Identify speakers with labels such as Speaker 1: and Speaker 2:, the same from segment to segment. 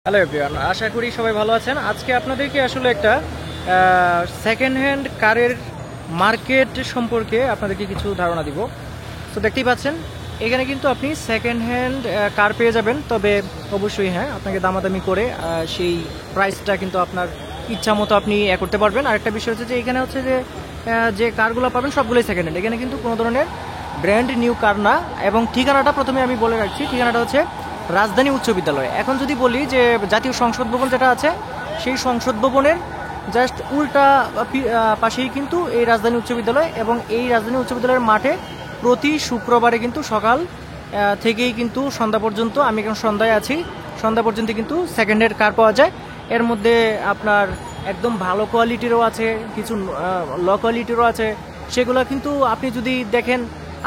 Speaker 1: Hello everyone, আশা করি সবাই ভালো আছেন। আজকে আপনাদেরকে আসলে একটা সেকেন্ড হ্যান্ড কারের মার্কেট সম্পর্কে আপনাদেরকে কিছু ধারণা দিব। তো দেখতেই পাচ্ছেন এখানে কিন্তু আপনি সেকেন্ড হ্যান্ড কার পেয়ে যাবেন, তবে অবশ্যই হ্যাঁ আপনাকে দামাদামি করে সেই প্রাইসটা কিন্তু আপনার ইচ্ছা মতো আপনি করতে পারবেন। আরেকটা বিষয় হচ্ছে যে এখানে হচ্ছে যে কারগুলো পাবেন সবগুলোই সেকেন্ড হ্যান্ড, এখানে কিন্তু কোনো ধরনের ব্র্যান্ড নিউ কার না। এবং ঠিকানাটা প্রথমে আমি বলে রাখছি, ঠিকানাটা হচ্ছে রাজধানী উচ্চ বিদ্যালয়। এখন যদি বলি যে জাতীয় সংসদ ভবন যেটা আছে সেই সংসদ ভবনের জাস্ট উল্টা পাশেই কিন্তু এই রাজধানী উচ্চ বিদ্যালয়, এবং এই রাজধানী উচ্চ বিদ্যালয়ের মাঠে প্রতি শুক্রবারে কিন্তু সকাল থেকেই কিন্তু সন্ধ্যা পর্যন্ত, আমি এখন সন্ধ্যায় আছি, সন্ধ্যা পর্যন্ত কিন্তু সেকেন্ড হ্যান্ড কার পাওয়া যায়। এর মধ্যে আপনার একদম ভালো কোয়ালিটিরও আছে, কিছু লো কোয়ালিটিরও আছে। সেগুলো কিন্তু আপনি যদি দেখেন,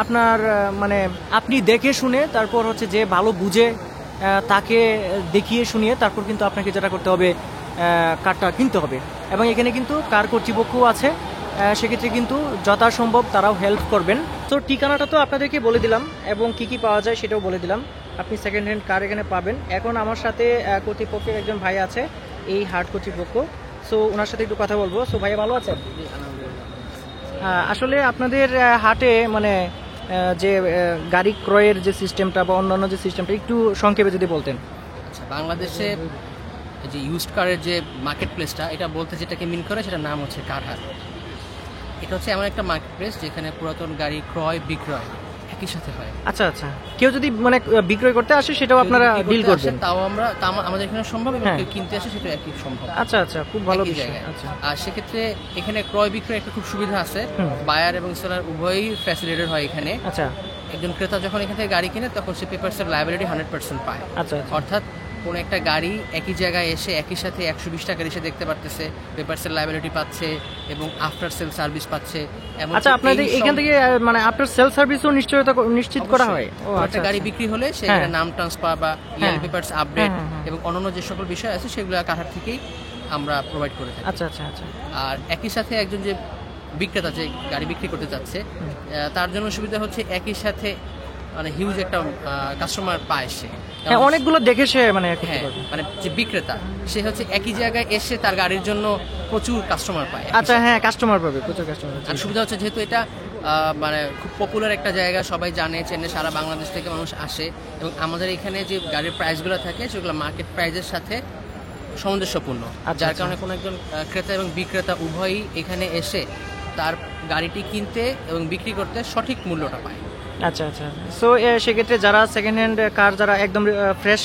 Speaker 1: আপনার মানে আপনি দেখে শুনে তারপর হচ্ছে যে ভালো বুঝে তাকে দেখিয়ে শুনিয়ে তারপর কিন্তু আপনাকে যেটা করতে হবে, কারটা কিনতে হবে। এবং এখানে কিন্তু কার কর্তৃপক্ষও আছে, সেক্ষেত্রে কিন্তু যথাসম্ভব তারাও হেল্প করবেন। তো ঠিকানাটা তো আপনাদেরকে বলে দিলাম এবং কি কি পাওয়া যায় সেটাও বলে দিলাম। আপনি সেকেন্ড হ্যান্ড কার এখানে পাবেন। এখন আমার সাথে কর্তৃপক্ষের একজন ভাই আছে, এই হাট কর্তৃপক্ষ। সো ওনার সাথে একটু কথা বলবো। সো ভাইয়া ভালো আছেন? আসলে আপনাদের হাটে মানে যে গাড়ি ক্রয়ের যে সিস্টেমটা বা অন্যান্য যে সিস্টেমটা একটু সংক্ষেপে যদি বলতেন।
Speaker 2: আচ্ছা, বাংলাদেশে যে ইউজড কারের যে মার্কেট প্লেসটা, এটা বলতে যেটাকে মিন করে সেটার নাম হচ্ছে কার হাট। এটা হচ্ছে এমন একটা মার্কেট প্লেস যেখানে পুরাতন গাড়ি ক্রয় বিক্রয় একই সাথে হয়।
Speaker 1: আচ্ছা আচ্ছা, কেউ যদি মানে বিক্রয় করতে আসে সেটাও আপনারা ডিল করবেন?
Speaker 2: তাও আমাদের এখানে সম্ভব, এবং কেউ কিনতে আসে সেটা একই সম্ভব।
Speaker 1: আচ্ছা আচ্ছা, খুব ভালো বিষয়। আচ্ছা,
Speaker 2: আর সেক্ষেত্রে এখানে ক্রয় বিক্রয় একটা খুব সুবিধা আছে, বায়ার এবং সেলার উভয়ই ফ্যাসিলিটেড হয় এখানে।
Speaker 1: আচ্ছা,
Speaker 2: একজন ক্রেতা যখন এখান থেকে গাড়ি কিনে তখন সে পেপারসের লায়াবিলিটি 100% পায়।
Speaker 1: আচ্ছা,
Speaker 2: অর্থাৎ কোনো একটা গাড়ি একই জায়গায় এসে একই সাথে 120 টাকার এসে দেখতে পারতেছে, পেপারসের লায়াবিলিটি পাচ্ছে এবং আফটার সেল সার্ভিস পাচ্ছে।
Speaker 1: আচ্ছা, আপনাদের এখান থেকে মানে আফটার সেল সার্ভিসও নিশ্চিত করা হয়?
Speaker 2: একটা গাড়ি বিক্রি হলে সেখানে নাম ট্রান্সফার বা ইয়ারলি পেপারস আপডেট এবং অন্যান্য যে সকল বিষয় আছে সেগুলো কারহাট থেকেই আমরা প্রোভাইড করে থাকি।
Speaker 1: আচ্ছা আচ্ছা আচ্ছা।
Speaker 2: আর একই সাথে একজন যে বিক্রেতা যে গাড়ি বিক্রি করতে চাচ্ছে তার জন্য সুবিধা হচ্ছে একই সাথে মানে হিউজ একটা কাস্টমার পায় সে।
Speaker 1: হ্যাঁ, অনেকগুলো দেখে সে মানে
Speaker 2: মানে যে বিক্রেতা সে হচ্ছে একই জায়গায় এসে তার গাড়ির জন্য প্রচুর কাস্টমার পায়।
Speaker 1: আচ্ছা, হ্যাঁ, কাস্টমার পাবে, প্রচুর কাস্টমার।
Speaker 2: আর সুবিধা হচ্ছে যেহেতু এটা মানে খুব পপুলার একটা জায়গা, সবাই জানে চেনে, সারা বাংলাদেশ থেকে মানুষ আসে, এবং আমাদের এখানে যে গাড়ির প্রাইসগুলো থাকে সেগুলো মার্কেট প্রাইসের সাথে সামঞ্জস্যপূর্ণ, যার কারণে কোনো একজন ক্রেতা এবং বিক্রেতা উভয়ই এখানে এসে তার গাড়িটি কিনতে এবং বিক্রি করতে সঠিক মূল্যটা পায়।
Speaker 1: আচ্ছা আচ্ছা। সো সেক্ষেত্রে যারা সেকেন্ড হ্যান্ড কার যারা একদম ফ্রেশ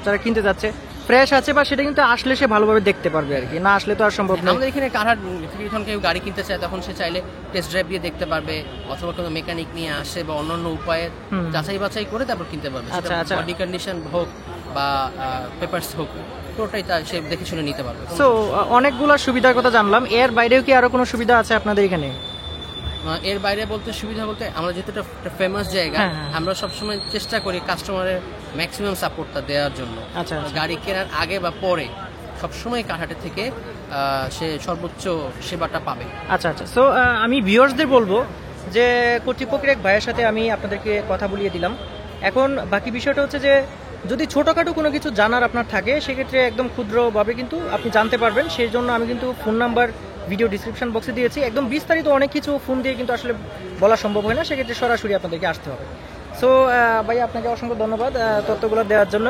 Speaker 1: যারা কিনতে যাচ্ছে, ফ্রেশ আছে বা সেটা কিন্তু আসলে সে ভালোভাবে দেখতে পারবে আর কি, না আসলে তো আর সম্ভব না।
Speaker 2: আমাদের এখানে কারহাট থেকে যখন কেউ গাড়ি কিনতে চায় তখন সে চাইলে টেস্ট ড্রাইভ দিয়ে দেখতে পারবে, অথবা কোনো মেকানিক নিয়ে আসে বা অন্যান্য উপায়ে যাচাই বাছাই করে তারপর কিনতে পারবে।
Speaker 1: আচ্ছা আচ্ছা,
Speaker 2: বডি কন্ডিশন হোক বা পেপারস হোক, পুরোটাই সে দেখে শুনে নিতে পারবে।
Speaker 1: সো অনেকগুলো সুবিধার কথা জানলাম, এর বাইরেও কি আরো কোনো সুবিধা আছে আপনাদের এখানে?
Speaker 2: এর বাইরে বলতে সুবিধা বলতে আমরা যেহেতু একটা ফেমাস জায়গা, আমরা সবসময় চেষ্টা করি কাস্টমারের ম্যাক্সিমাম সাপোর্টটা দেওয়ার জন্য।
Speaker 1: আচ্ছা,
Speaker 2: গাড়ি কেনার আগে বা পরে সবসময় কারহাটে থেকে সে সর্বোচ্চ সেবাটা পাবে।
Speaker 1: আচ্ছা আচ্ছা। সো আমি ভিউয়ার্সদের বলবো যে কর্তৃপক্ষের এক ভাইয়ের সাথে আমি আপনাদেরকে কথা বলিয়ে দিলাম। এখন বাকি বিষয়টা হচ্ছে যে যদি ছোটোখাটো কোনো কিছু জানার আপনার থাকে সেক্ষেত্রে একদম ক্ষুদ্রভাবে কিন্তু আপনি জানতে পারবেন। সেই জন্য আমি কিন্তু ফোন নাম্বার ভিডিও ডিসক্রিপশন বক্সে দিয়েছি। একদম বিস্তারিত অনেক কিছু ফোন দিয়ে কিন্তু আসলে বলা সম্ভব হয় না, সেক্ষেত্রে সরাসরি আপনাদেরকে আসতে হবে। সো ভাই, আপনাকে অসংখ্য ধন্যবাদ তথ্যগুলো দেওয়ার জন্য।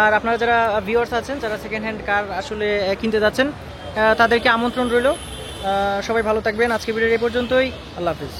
Speaker 1: আর আপনারা যারা ভিউয়ার্স আছেন, যারা সেকেন্ড হ্যান্ড কার আসলে কিনতে যাচ্ছেন, তাদেরকে আমন্ত্রণ রইল। সবাই ভালো থাকবেন। আজকে ভিডিও এই পর্যন্তই। আল্লাহ হাফিজ।